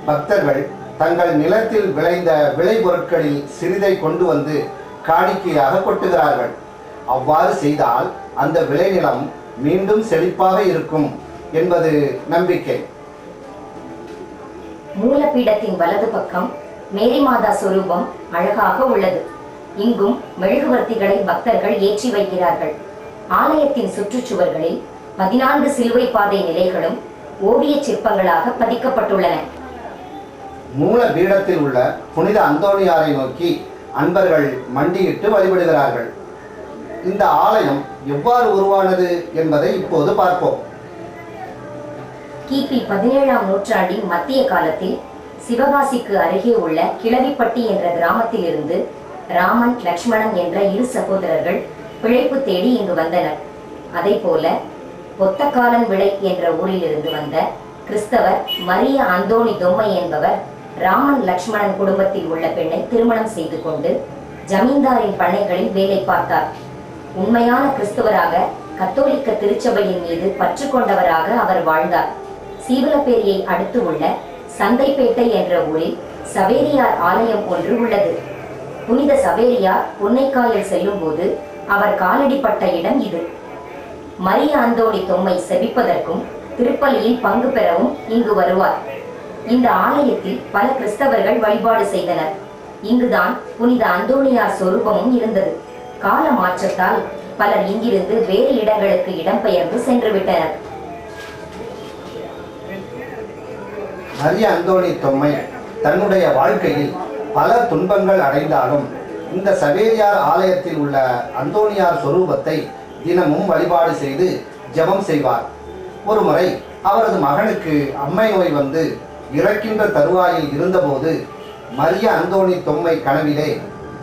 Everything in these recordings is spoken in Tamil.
பக்தர்கள் தங்கள் நிலத்தில் விளைந்த விளைபொருட்களில் சிறிதை கொண்டு வந்து காணிக்கையாக கொட்டுகிறார்கள். அவ்வாறு செய்தால் அந்த விளைநிலம் மீண்டும் செழிப்பாக இருக்கும் என்பது நம்பிக்கை. மூலபீடத்தின் வலது பக்கம் மேரி மாதா சொரூபம் அழகாக உள்ளது. இங்கும் மெழுகுவர்த்திகளை பக்தர்கள் ஏற்றி வைக்கிறார்கள். ஆலயத்தின் சுற்றுச்சுவர்களில் 14 சிலுவை பாதை நிலைகளும் ஓவிய சிற்பங்களாக பதிக்கப்பட்டுள்ளன. மூல பீடத்தில் உள்ள புனித அந்தோணியாரை நோக்கி அன்பர்கள் மண்டியிட்டு வழிபடுகிறார்கள். இந்த ஆலயம் எவ்வாறு உருவானது என்பதை இப்போது பார்ப்போம். கிபி 17ஆம் நூற்றாண்டின் மத்திய காலத்தில் சிவகாசிக்கு அருகே உள்ள கிளவிப்பட்டி என்ற கிராமத்தில் இருந்து ராமன் லக்ஷ்மணன் என்ற 2 சகோதரர்கள் பிழைப்பு தேடி இங்கு வந்தனர். அதே போல ஒத்தக்காலன் விளை என்ற ஊரில் இருந்து வந்த கிறிஸ்தவர் மரிய அந்தோணி தொம்மை என்பவர் ராமன் லக்ஷ்மணன் குடும்பத்தில் உள்ள பெண்ணை திருமணம் செய்து கொண்டு ஜமீன்தாரின் பண்ணைகளில் வேலை பார்த்தார். உண்மையான கிறிஸ்தவராக கத்தோலிக்க திருச்சபையின் மீது பற்று கொண்டவராக அவர் வாழ்ந்தார். சீவலப்பேரியை அடுத்து உள்ள சந்தைப்பேட்டை என்ற ஊரில் சவேரியார் ஆலயம் ஒன்று உள்ளது. புனித சவேரியார் புன்னைக்காயில் செல்லும் போது அவர் காலடிப்பட்ட இடம் இது. மரிய அந்தோணி தொம்மை செபிப்பதற்கும் திருப்பலியில் பங்கு பெறவும் இங்கு வருவார். இந்த ஆலயத்தில் பல கிறிஸ்தவர்கள் வழிபாடு செய்தனர். இங்குதான் புனித அந்தோணியார் சொரூபமும் இருந்தது. கால மாற்றத்தால் பலர் இங்கிருந்து வேறு இடங்களுக்கு இடம்பெயர்ந்து சென்று விட்டனர். மரிய அந்தோணி தொம்மை தன்னுடைய வாழ்க்கையில் பல துன்பங்கள் அடைந்தாலும் இந்த சவேரியார் ஆலயத்தில் உள்ள அந்தோணியார் சொரூபத்தை தினமும் வழிபாடு செய்து ஜெபம் செய்வார். ஒருமுறை அவரது மகனுக்கு அம்மை நோய் வந்து இறக்கின்ற தருவாயில் இருந்தபோது மரிய அந்தோணி தொம்மை கனவிலே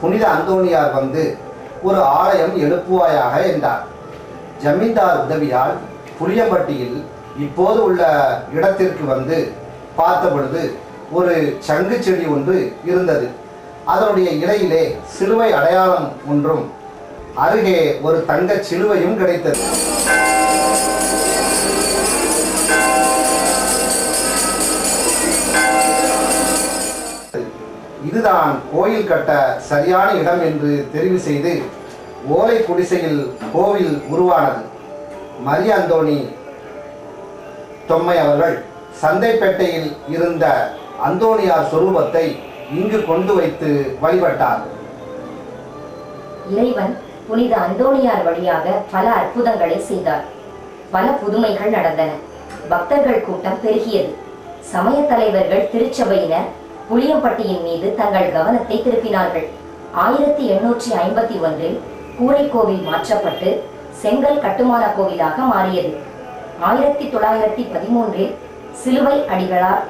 புனித அந்தோணியார் வந்து ஒரு ஆலயம் எழுப்புவாயாக என்றார். ஜமீன்தார் உதவியால் புளியம்பட்டியில் இப்போது உள்ள இடத்திற்கு வந்து பார்த்தபொழுது ஒரு சங்கு செடி ஒன்று இருந்தது. அதனுடைய இலையிலே சிலுவை அடையாளம் ஒன்றும் அருகே ஒரு தங்கச் சிலுவையும் கிடைத்தது. இதுதான் கோயில் கட்ட சரியான இடம் என்று தெரிவு செய்து ஓலை குடிசையில் கோவில் உருவானது. மரிய அந்தோணி தொம்மை அவர்கள் சந்தைப்பேட்டையில் இருந்த அந்தோணியார் சொரூபத்தை இங்கு கொண்டு வைத்து வழிபட்டார். இறைவன் புனித அந்தோணியார் வழியாக பல அற்புதங்களை செய்தார். பல புதுமைகள் நடந்தன. பக்தர்கள் கூட்டம் பெருகியது. சமய தலைவர்கள் திருச்சபையினர் புளியம்பட்டியின் மீது தங்கள் கவனத்தை திருப்பினார்கள். 1851இல் கூரை கோவில் மாற்றப்பட்டு செங்கல் கட்டுமான கோவிலாக மாறியது. 1913இல் சிலுவை அடிகளார்,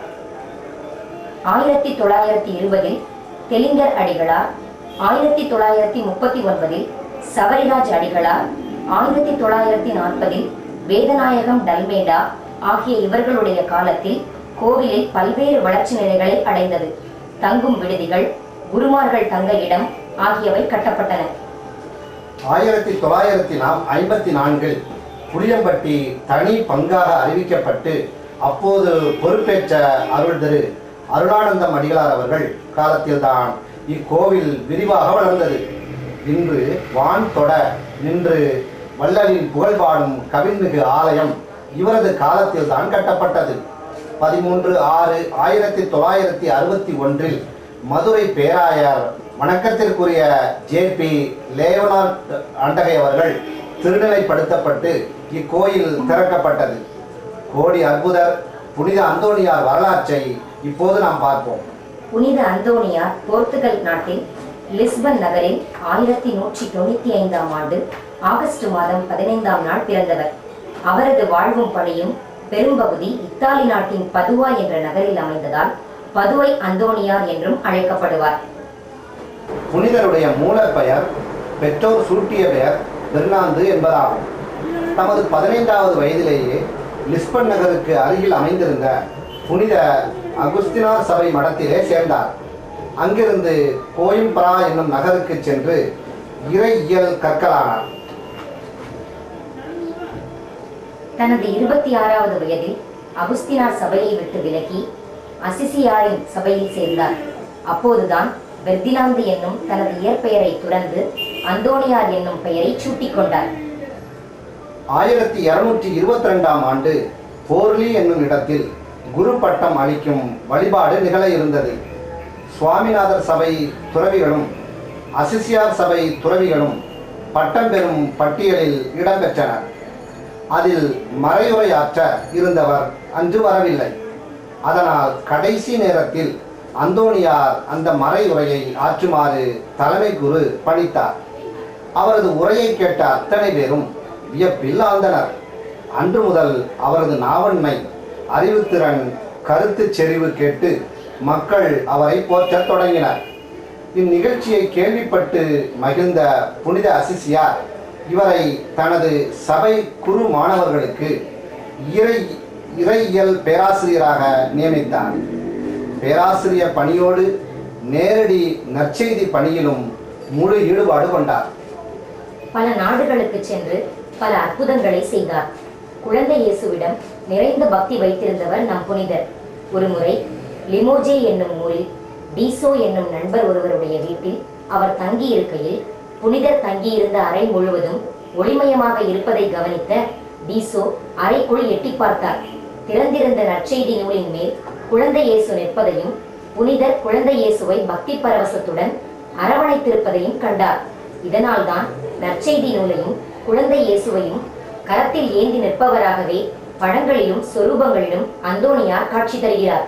1920இல் தெலிங்கர் அடிகளார், 1939இல் சபரிராஜ் அடிகளார், 1940இல் வேதநாயகம் டல்மேடா ஆகிய இவர்களுடைய காலத்தில் கோவிலில் பல்வேறு வளர்ச்சி நிலைகளை அடைந்தது. தங்கும் விடுதிகள், குருமார்கள் தங்க இடம் ஆகியவை கட்டப்பட்டன. 1954இல் புளியம்பட்டி தனி பங்காக அறிவிக்கப்பட்டு அப்போது பொறுப்பேற்ற அருள் திரு அருளானந்தம் அடிகளார் அவர்கள் காலத்தில்தான் இக்கோவில் விரிவாக வளர்ந்தது. இன்று வான் தொட நின்று வள்ளலின் புகழ் பாடும் கவின்மிகு ஆலயம் இவரது காலத்தில் தான் கட்டப்பட்டது. 13/6/1961இல் மதுரை பேராயர் வணக்கத்திற்குரிய ஜே.பி. லேவனார்ட் அண்டகை அவர்கள் திருநிலைப்படுத்தப்பட்டு இக்கோயில் திறக்கப்பட்டது. கோடி அற்புதர் புனித அந்தோணியார் வரலாற்றை இப்போது நாம் பார்ப்போம். புனித அந்தோணியார் போர்த்துகல் நாட்டில் லிஸ்பன் நகரில் 1195ஆம் ஆண்டு ஆகஸ்ட் மாதம் 15ஆம் நாள் பிறந்தவர். அவரது வாழ்வும் பணியும் பெரும்பகுதி இத்தாலி நாட்டின் பதுவா என்ற நகரில் அமைந்ததால் பதுவை அந்தோணியார் என்றும் அழைக்கப்படுவார். புனிதருடைய மூல பெயர் பெற்றோர் சூட்டிய பெயர் பெர்னாந்து என்பதாகும். தமது 15வது வயதிலேயே லிஸ்பன் நகருக்கு அருகில் அமைந்திருந்த புனித அகுஸ்தினார் சபை மடத்திலே சேர்ந்தார். அங்கிருந்து கோயிம்பரா என்னும் நகருக்கு சென்று இறையியல் கற்கலானார். தனது 26வது வயதில் அகுஸ்தினார் சபையை விட்டு விலகி அசிசியாரின் சபையில் சேர்ந்தார். அப்போதுதான் பெர்தினாந்து என்னும் தனது இயற்பெயரை துறந்து அந்தோணியார் என்னும் பெயரை சூட்டிக் கொண்டார். 1222ஆம் ஆண்டு போர்லி என்னும் இடத்தில் குரு பட்டம் அளிக்கும் வழிபாடு நிகழ இருந்தது. சுவாமிநாதர் சபை துறவிகளும் அசிசியார் சபை துறவிகளும் பட்டம் பெறும் பட்டியலில் இடம்பெற்றனர். அதில் மறையுரையாற்ற இருந்தவர் அன்று வரவில்லை. அதனால் கடைசி நேரத்தில் அந்தோணியார் அந்த மறையுரையை ஆற்றுமாறு தலைமை குரு பணித்தார். அவரது உரையை கேட்ட அத்தனை பேரும் வியப்பில் ஆழ்ந்தனர். அன்று முதல் அவரது நாவன்மை, அறிவுத்திறன், கருத்து செறிவு கேட்டு மக்கள் அவரை போற்றத் தொடங்கினர். இந்நிகழ்ச்சியை கேள்விப்பட்டு மகிழ்ந்த புனித அசிசியார் இவரை தனது சபை குரு மாணவர்களுக்கு இறையியல் பேராசிரியராக நியமித்தார். பேராசிரியர் பணியோடு நேரடி நற்செய்தி பணியிலும் முழு ஈடுபாடு கொண்டார். பல நாடுகளுக்கு சென்று பல அற்புதங்களை செய்தார். குழந்தை இயேசுவிடம் நிறைந்த பக்தி வைத்திருந்தவர் நம் புனிதர். ஒருமுறை லிமோஜே என்னும் ஊரில் டீசோ என்னும் நண்பர் ஒருவருடைய வீட்டில் அவர் தங்கியிருக்கையில் புனிதர் தங்கியிருந்த அறை முழுவதும் ஒளிமயமாக இருப்பதை கவனித்த டீசோ அறைக்குள் எட்டி பார்த்தார். திறந்திருந்த நற்செய்தி நூலின் மேல் குழந்தை இயேசு நிற்பதையும் புனிதர் குழந்தை இயேசுவை பக்தி பரவசத்துடன் அரவணைத்திருப்பதையும் கண்டார். இதனால்தான் நற்செய்தி நூலையும் குழந்தை இயேசுவையும் கரத்தில் ஏந்தி நிற்பவராகவே படங்களிலும் சொரூபங்களிலும் அந்தோணியார் காட்சி தருகிறார்.